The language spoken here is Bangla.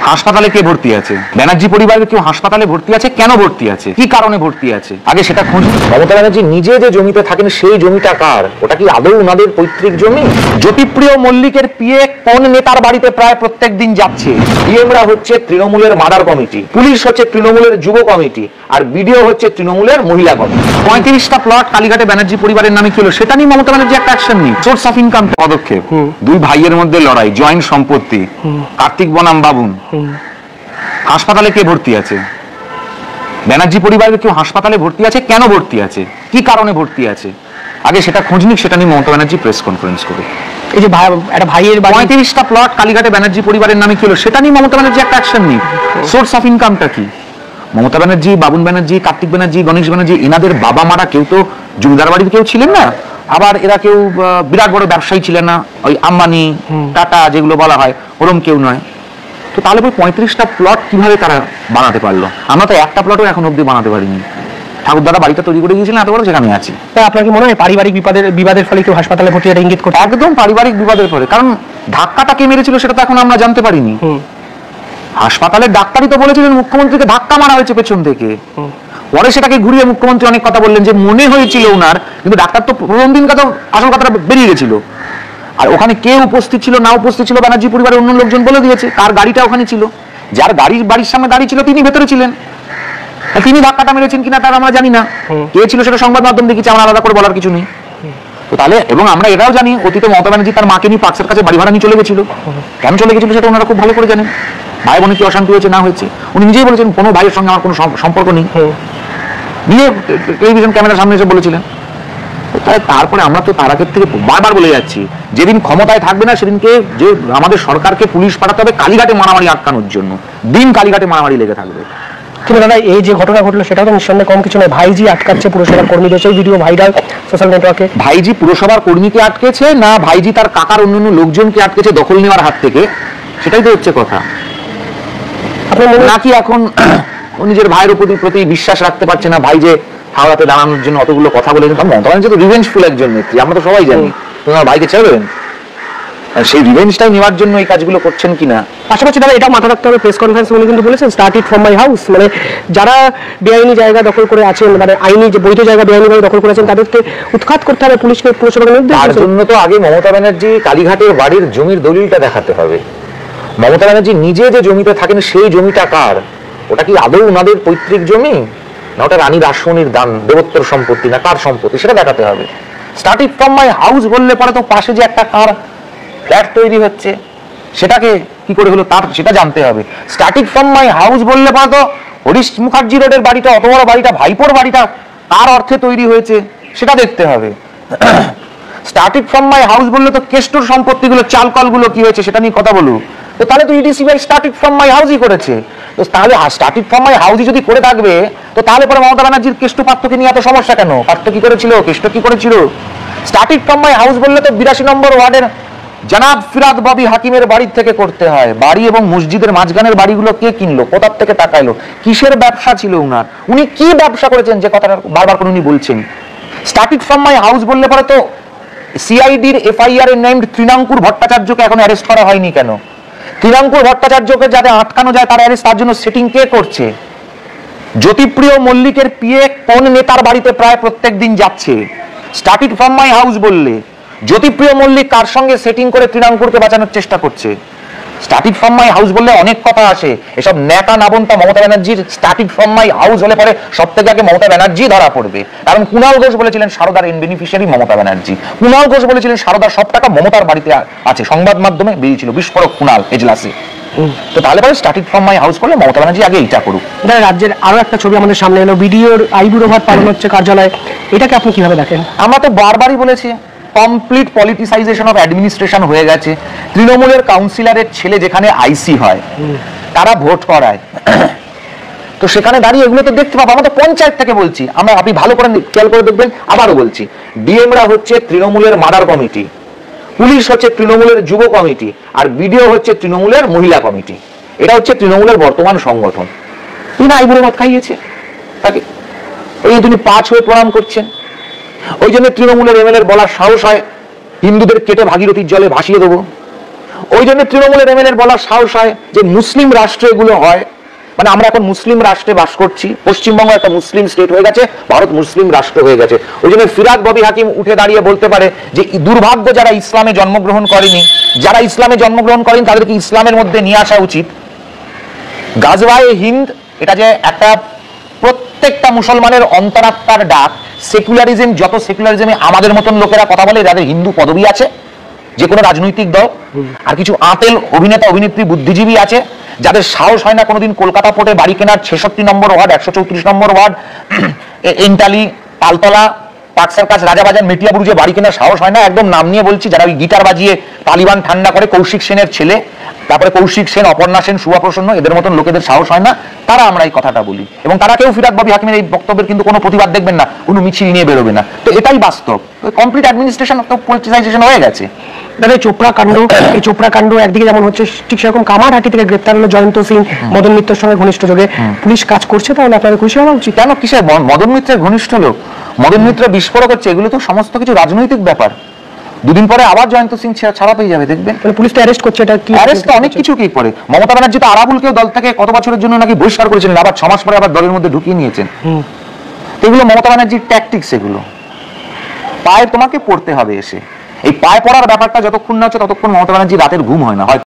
হাসপাতালে কে ভর্তি আছে? ব্যানার্জি পরিবারের কেউ হাসপাতালে ভর্তি আছে? কেন ভর্তি আছে? কি কারণে ভর্তি আছে? আগে সেটা খুঁজুন। মমতা ব্যানার্জি নিজে যে জমিতে থাকেন সেই জমিটা কার? ওটা কি আদৌ ওনাদের পৈতৃক জমি? জ্যোতিপ্রিয় মল্লিকের পিএ কোন নেতার বাড়িতে প্রায় প্রত্যেক দিন যাচ্ছে? ডিএমরা হচ্ছে তৃণমূলের মার্ডার কমিটি, পুলিশ হচ্ছে তৃণমূলের যুব কমিটি, আর বিডিও হচ্ছে তৃণমূলের মহিলা কমিটি। 35টা প্লট কালীঘাটে ব্যানার্জি পরিবারের নামে কি হলো সেটা নিয়ে মমতা ব্যানার্জি একটা অ্যাকশন নিই। সোর্স অফ ইনকাম পদক্ষেপ, দুই ভাইয়ের মধ্যে লড়াই, জয়েন্ট সম্পত্তি, কার্তিক বনাম বাবুন। হাসপাতালে কে ভর্তি আছে? ব্যানার্জি পরিবারের কেউ হাসপাতালে ভর্তি আছে? কেন ভর্তি আছে? কি কারণে ভর্তি আছে? আগে সেটা খোঁজ নিক, সেটা নিয়ে মমতা ব্যানার্জি প্রেস কনফারেন্স করে। এই যে একটা ভাইয়ের 35টা প্লট কালীঘাটে ব্যানার্জি পরিবারের নামে কি হলো সেটা নিয়ে মমতা ব্যানার্জি একটা অ্যাকশন নিক। সোর্স অফ ইনকামটা কি? মমতা ব্যানার্জি, বাবুন ব্যানার্জি, কার্তিক ব্যানার্জি, গণেশ ব্যানার্জি, এনাদের বাবা মারা কেউ তো জমিদার বাড়ির কেউ ছিলেন না, আবার এরা কেউ বিরাট বড় ব্যবসায়ী ছিলেন না, ওই আম্বানি টাটা যেগুলো বলা হয় ওরম কেউ নয়। তো তাহলে 35টা প্লট কিভাবে তারা বানাতে পারলো? আমরা তো একটা প্লটও এখন অব্দি বানাতে পারিনি। ঠাকুর দাদা বাড়িটা তৈরি করে গিয়েছিলেন, এত বড় যেখানে আছি। তাই আপনার কি মনে হয় পারিবারিক বিবাদের ফলে কেউ হাসপাতালে ভর্তি এটা ইঙ্গিত করতে? একদম পারিবারিক বিবাদের ফলে, কারণ ধাক্কাটা কে মেরেছিল সেটা তো এখন আমরা জানতে পারিনি। হাসপাতালের ডাক্তারই তো বলেছিলেন মুখ্যমন্ত্রীকে ধাক্কা মারা হয়েছে পেছন থেকে। পরে সেটাকে ঘুরিয়ে মুখ্যমন্ত্রী অনেক কথা বললেন যে মনে হয়েছিল ওনার, কিন্তু ডাক্তার তো প্রথম দিন কথা আসল কথাটা বেরিয়ে গেছিল। আর ওখানে কে উপস্থিত ছিল না উপস্থিত ছিল ব্যানার্জি পরিবারের অন্য লোকজন বলে দিয়েছে। কার গাড়িটা ওখানে ছিল, যার বাড়ির সামনে দাঁড়িয়ে ছিল তিনি ভেতরে ছিলেন, তিনি ধাক্কাটা মেরেছেন কিনা তার আমরা জানি না। কে ছিল সেটা সংবাদ মাধ্যম দেখেছি, আমরা আলাদা করে বলার কিছু নেই। তো তাহলে, এবং আমরা এটাও জানি অতীতে মমতা ব্যানার্জি তার মাকে নিয়ে পার্কসের কাছে বাড়ি ভাড়া নিয়ে চলে গেছিল। কেন চলে গেছিল সেটা ওনারা খুব ভালো করে জানেন। ভাই বোনে কি অশান্তি হয়েছে না হয়েছে উনি নিজেই বলেছেন, কোনো ভাইয়ের সঙ্গে আমার কোনো সম্পর্ক নেই, নিয়ে টেলিভিশন ক্যামেরার সামনে এসে বলেছিলেন। তারপরে আমরা তো তার আগের থেকে বারবার বলে যাচ্ছি, যেদিন ক্ষমতায় থাকবে না সেদিনকে যে আমাদের সরকারকে পুলিশ পাঠাতে হবে কালীঘাটে মারামারি আটকানোর জন্য। দিন কালীঘাটে মারামারি লেগে থাকবে। কিন্তু দাদা এই যে ঘটনা ঘটলো সেটাও তো নিঃসন্দেহে কম কিছু নয়। ভাইজি আটকাচ্ছে পুরসভার কর্মীদের, সেই ভিডিও ভাইরাল সোশ্যাল নেটওয়ার্কে। ভাইজি পুরসভার কর্মীকে আটকেছে না ভাইজি তার কাকার অন্যান্য লোকজনকে আটকেছে দখল নেওয়ার হাত থেকে, সেটাই তো হচ্ছে কথা। নাকি এখন নিজের ভাইয়ের প্রতি বিশ্বাস রাখতে পারছে না, ভাই যে হাওড়াতে দাঁড়ানোর জন্য অতগুলো কথা বলেছেন। মমতা ব্যানার্জি তো রিভেঞ্জফুল একজন নেত্রী, আমরা তো সবাই জানি। তোমার ভাইকে ছেড়বেন? সেই রিভেঞ্জটাই নেওয়ার জন্য এই কাজগুলো করছেন কিনা। পাশাপাশি দাদা এটা মাথা রাখতে হবে, প্রেস কনফারেন্সে উনি কিন্তু বলেছেন start it from my house, মানে যারা বেআইনি জায়গা দখল করে আছেন, মানে আইনি যে বৈধ জায়গা বেআইনিভাবে দখল করেছেন তাদেরকে উৎখাত করতে হবে, পুলিশকে পুরসভাকে নির্দেশ। তার জন্য তো আগে মমতা ব্যানার্জি কালীঘাটের বাড়ির জমির দলিলটা দেখাতে হবে। মমতা ব্যানার্জি নিজে যে জমিতে থাকেন সেই জমিটা কার? ওটা কি আদৌ ওনাদের পৈতৃক জমি, না ওটা রানী রাসমণির দান, দেবোত্তর সম্পত্তি, না কার সম্পত্তি সেটা দেখাতে হবে। Start it from my house বললে পরে তো পাশে যে একটা কার ফ্ল্যাট তৈরি হচ্ছে সেটাকে কি করে হলো তার সেটা জানতে হবে। Start it from my house বললে পরে তো হরিশ মুখার্জি রোডের বাড়িটা, অত বড় বাড়িটা, ভাইপোর বাড়িটা কার অর্থে তৈরি হয়েছে সেটা দেখতে হবে। Start it from my house বললে তো কেষ্টর সম্পত্তিগুলো, চালকলগুলো কি হয়েছে সেটা নিয়ে কথা বলুক। তো তাহলে তো EDC start it from my হাউসই করেছে। তো তাহলে স্টার্ট ইট ফ্রম মাই হাউসই যদি করে থাকবে তো তাহলে পরে মমতা ব্যানার্জির কেষ্ট পাত্রকে নিয়ে এত সমস্যা কেন? পাত্র কি করেছিল, কেষ্ট কি করেছিল? Start it from my house বললে তো 82 নম্বর ওয়ার্ডের জনাব ফিরাদ ববি হাকিমের বাড়ির থেকে করতে হয়। বাড়ি এবং মসজিদের মাঝখানের বাড়িগুলো কে কিনলো, কোথার থেকে টাকা এলো, কিসের ব্যবসা ছিল উনার, উনি কি ব্যবসা করেছেন যে কথাটা বারবার করে উনি বলছেন। Start it from my house বললে পরে তো সিআইডির এফআইআর এ নেমড তৃণাঙ্কুর ভট্টাচার্যকে এখন অ্যারেস্ট করা হয়নি কেন? তৃণাঙ্কুর ভট্টাচার্যকে যাতে আটকানো যায় তার অ্যারেস্ট, তার জন্য সেটিং কে করছে? জ্যোতিপ্রিয় মল্লিকের পিএ কোন নেতার বাড়িতে প্রায় প্রত্যেক দিন যাচ্ছে? Start it from my house বললে জ্যোতিপ্রিয় মল্লিক কার সঙ্গে সেটিং করে তৃণাঙ্কুরকে বাঁচানোর চেষ্টা করছে? Start it from my house বললে অনেক কথা আসে, এসব ন্যাকা নাবন্তা মমতা ব্যানার্জির start it from my house হলে পরে সব থেকে আগে মমতা ব্যানার্জি ধরা পড়বে। কারণ কুণাল ঘোষ বলেছিলেন সারদার এন বেনিফিশিয়ারি মমতা ব্যানার্জি। কুণাল ঘোষ বলেছিলেন সারদার সব টাকা মমতার বাড়িতে আছে, সংবাদ মাধ্যমে বেরিয়েছিল বিস্ফোরক কুণাল এজলাসে। তো তাহলে পরে start it from my house করলে মমতা ব্যানার্জি আগে এইটা করুক। রাজ্যের আরো একটা ছবি আমাদের সামনে এলো, বিডিওর আইবুড়ো ভাত পালন হচ্ছে কার্যালয়ে, এটাকে আপনি কিভাবে দেখেন? আমরা তো বারবারই বলেছি কমপ্লিট পলিটিসাইজেশন অফ অ্যাডমিনিস্ট্রেশন হয়ে গেছে। তৃণমূলের কাউন্সিলরের ছেলে যেখানে আইসি হয়, তারা ভোট করায়, তো সেখানে দাঁড়িয়ে এগুলো তো দেখতে পাবো। আমাদের পঞ্চায়েত থেকে বলছি আমরা, আপনি ভালো করে খেয়াল করে দেখবেন, আবারও বলছি, ডিএমরা হচ্ছে তৃণমূলের মার্ডার কমিটি, পুলিশ হচ্ছে তৃণমূলের যুব কমিটি, আর বিডিও হচ্ছে তৃণমূলের মহিলা কমিটি। এটা হচ্ছে তৃণমূলের বর্তমান সংগঠন। তিনি আইবুড়ো ভাত খাইয়েছে তাকে, ওই তিনি 5 হয়ে প্রণাম করছেন। ওই জন্য তৃণমূলের এমএলএর বলার সাহস হয় হিন্দুদের কেটে ভাগীরথীর জলে ভাসিয়ে দেবো। ওই জন্য তৃণমূলের এমএলএ বলার সাহস হয় যে মুসলিম রাষ্ট্র এগুলো হয়, মানে আমরা এখন মুসলিম রাষ্ট্রে বাস করছি, পশ্চিমবঙ্গ একটা মুসলিম স্টেট হয়ে গেছে, ভারত মুসলিম রাষ্ট্র হয়ে গেছে। ওই জন্য ফিরাদ ববি হাকিম উঠে দাঁড়িয়ে বলতে পারে যে দুর্ভাগ্য যারা ইসলামে জন্মগ্রহণ করেনি, যারা ইসলামে জন্মগ্রহণ করেন তাদেরকে ইসলামের মধ্যে নিয়ে আসা উচিত। গাজওয়ায়ে হিন্দ, এটা যে একটা প্রত্যেকটা মুসলমানের অন্তরাত্মার ডাক। সেকুলারিজম, যত সেকুলারিজমে আমাদের মতন লোকেরা কথা বলে, যাদের হিন্দু পদবী আছে, যে কোনো রাজনৈতিক দল, আর কিছু আঁতেল অভিনেতা অভিনেত্রী বুদ্ধিজীবী আছে যাদের সাহস হয় না কোনোদিন কলকাতা পোর্টে বাড়ি কেনার 66 নম্বর ওয়ার্ড, 134 নম্বর ওয়ার্ড, এন্টালি, তালতলা, পাকসার্কাস, রাজাবাজার, মেটিয়াবুরুজে বাড়ি কেনার সাহস হয় না। একদম নাম নিয়ে বলছি, যারা ওই গিটার বাজিয়ে তালিবান ঠান্ডা করে, কৌশিক সেনের ছেলে, তারপরে কৌশিক সেন, অপর্ণা সেন, শুভা প্রসন্ন, এদের মতন লোকেদের সাহস হয় না, তারা আমরা এই কথাটা বলি। এবং তারা কেউ ফিরাদ ববি হাকিমের এই বক্তব্যের কিন্তু কোনো প্রতিবাদ দেখবেন না, কোনো মিছিল নিয়ে বেরোবে না। তো এটাই বাস্তব, কমপ্লিট অ্যাডমিনিস্ট্রেশন অফ পলিটিসাইজেশন হয়ে গেছে। দাদা চোপড়া কাণ্ড, এই চোপড়া কাণ্ড একদিকে যেমন হচ্ছে, ঠিক সেরকম কামারহাটি থেকে গ্রেপ্তার হলো জয়ন্ত সিং, মদন মিত্রের সঙ্গে ঘনিষ্ঠ যোগে। পুলিশ কাজ করছে, তাহলে আপনাদের খুশি হওয়া উচিত। কেন, কিসের মদন মিত্রের ঘনিষ্ঠ লোক, মদন মিত্র বিস্ফোরক হচ্ছে, এগুলো তো সমস্ত কিছু রাজনৈতিক ব্যাপার। দুদিন পরে আবার জয়ন্ত সিং ছাড়া পেয়ে যাবে, দেখবেন। পুলিশ তো অ্যারেস্ট করছে, এটা কি অ্যারেস্ট তো অনেক কিছু কি করে। মমতা ব্যানার্জি তো আরাবুলকেও দল থেকে কত বছরের জন্য নাকি বহিষ্কার করেছিলেন, আবার 6 মাস পরে আবার দলের মধ্যে ঢুকিয়ে নিয়েছেন। এগুলো মমতা ব্যানার্জির ট্যাকটিক্স, এগুলো পায়ে তোমাকে পড়তে হবে এসে। এই পায়ে পড়ার ব্যাপারটা যতক্ষণ না হচ্ছে ততক্ষণ মমতা ব্যানার্জি রাতের ঘুম হয় না। হয়